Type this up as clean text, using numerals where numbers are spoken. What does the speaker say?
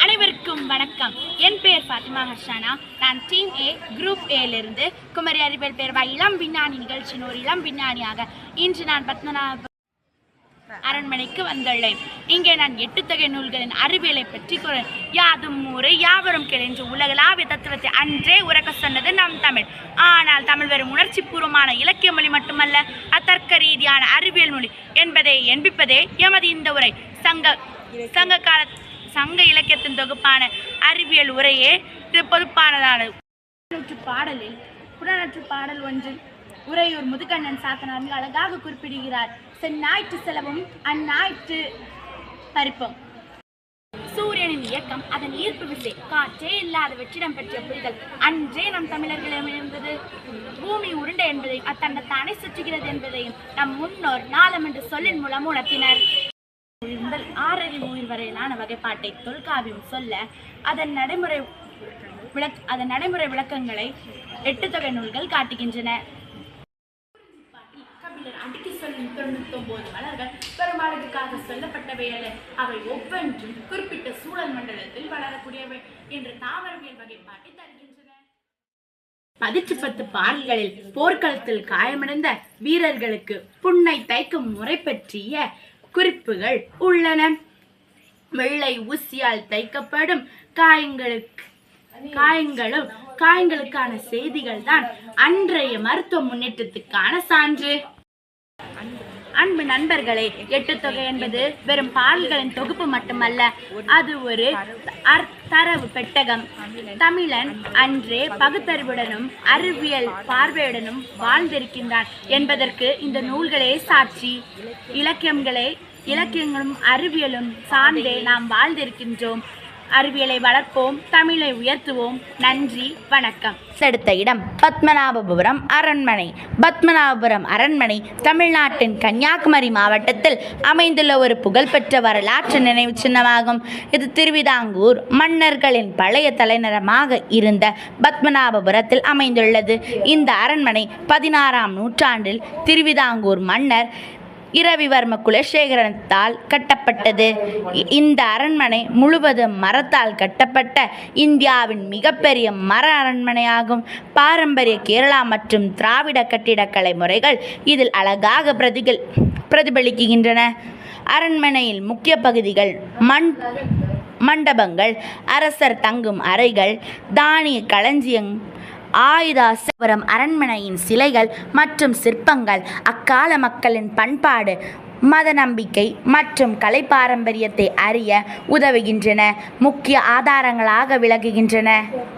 அனைவருக்கும் வணக்கம். என் பெயர் ஃபாத்திமா ஹர்ஷானா. நான் டீம் ஏ குரூப் ஏலிருந்து குமரி அறிவியல் பேரவை இளம் விஞ்ஞானி நிகழ்ச்சியின் ஒரு இளம் விஞ்ஞானியாக இன்று நான் பத்மநாப அரண்மனைக்கு வந்துள்ளேன். இங்கே நான் 8 தொகை நூல்களின் அறிவியலை பற்றி கூறேன். யாதும் ஊரே யாவரும் கேள் என்று உலகளாவிய தத்துவத்தை அன்றே உறக்க சொன்னது நம் தமிழ். ஆனால் தமிழ் வெறும் உணர்ச்சி பூர்வமான இலக்கிய மொழி மட்டுமல்ல, அத்தர்க்க ரீதியான அறிவியல் மொழி என்பதை என்பிப்பதே எமது இந்த உரை. சங்க இலக்கியத்தின் தொகுப்பான அறிவியல் உரையே இது பொதுப்பானதானது. புறநானூற்று பாடல் ஒன்றில் உரையூர் முதுகண்ணன் சாத்தனார் அழகாக குறிப்பிடுகிறார். செந்நாயிற்று செலவும் அந்நாயிற்று பறிப்போம். சூரியனின் இயக்கம், அதன் ஈர்ப்பு விசை, காற்றே இல்லாத வெற்றிடம் பெற்ற புரிதல் அன்றே நம் தமிழர்களிடமிருந்தது. பூமி உருண்டை என்பதையும் அத்தண்டத்தானே சுற்றுகிறது என்பதையும் நம் முன்னோர் நாளம் என்று சொல்லின் மூலம் உணர்த்தினர். முதல் 6 அறிவு உயிர் வரையிலான வகைப்பாட்டை தொல்காப்பியம் சொல்ல அதன் நடைமுறை விளக்கங்களை 8 தொகை நூல்கள் காட்டுகின்றன. அடுக்கி சொல்லும் 99 மலர்கள் பெரும்பாலுக்காக சொல்லப்பட்டவை அல்ல. அவை ஒவ்வொன்றும் குறிப்பிட்ட சூழல் மண்டலத்தில் வளரக்கூடியவை என்று தாவரவியல் வகைப்பாட்டை தருகின்றன. 10 பாடல்களில் போர்க்களத்தில் காயமடைந்த வீரர்களுக்கு புண்ணை தைக்கும் முறை பற்றிய குறிப்புகள் உள்ளன. வெள்ளை ஊசியால் தைக்கப்படும் காயங்களுக்கான செய்திகள் தான் அன்றைய மருத்துவ முன்னேற்றத்துக்கான சான்று. அன்பு நண்பர்களே, 8 தொகை என்பது வெறும் பாடல்களின் தொகுப்பு மட்டுமல்ல, அது ஒரு தரவு பெட்டகம். தமிழன் அன்றே பகுத்தறிவுடனும் அறிவியல் பார்வையுடனும் வாழ்ந்திருக்கின்றான் என்பதற்கு இந்த நூல்களே சாட்சி. இலக்கியங்களும் அறிவியலும் சார்ந்தே நாம் வாழ்ந்திருக்கின்றோம். அறிவியலை வளர்ப்போம், தமிழை உயர்த்துவோம். நன்றி, வணக்கம். அடுத்த இடம் பத்மநாபபுரம் அரண்மனை. பத்மநாபபுரம் அரண்மனை தமிழ்நாட்டின் கன்னியாகுமரி மாவட்டத்தில் அமைந்துள்ள ஒரு புகழ்பெற்ற வரலாற்று நினைவு சின்னமாகும். இது திருவிதாங்கூர் மன்னர்களின் பழைய தலைநகரமாக இருந்த பத்மநாபபுரத்தில் அமைந்துள்ளது. இந்த அரண்மனை 16ஆம் நூற்றாண்டில் திருவிதாங்கூர் மன்னர் இரவிவர்ம குலசேகரத்தால் கட்டப்பட்டது. இந்த அரண்மனை முழுவதும் மரத்தால் கட்டப்பட்ட இந்தியாவின் மிகப்பெரிய மர அரண்மனையாகும். பாரம்பரிய கேரளா மற்றும் திராவிட கட்டிடக்கலை முறைகள் இதில் அழகாக பிரதிபலிக்கின்றன. அரண்மனையில் முக்கிய பகுதிகள் மண்டபங்கள், அரசர் தங்கும் அறைகள், தானிய களஞ்சியம், ஆயுதாசபுரம் அரண்மனையின் சிலைகள் மற்றும் சிற்பங்கள் அக்கால மக்களின் பண்பாடு, மத நம்பிக்கை மற்றும் கலை பாரம்பரியத்தை அறிய உதவுகின்றன, முக்கிய ஆதாரங்களாக விளங்குகின்றன.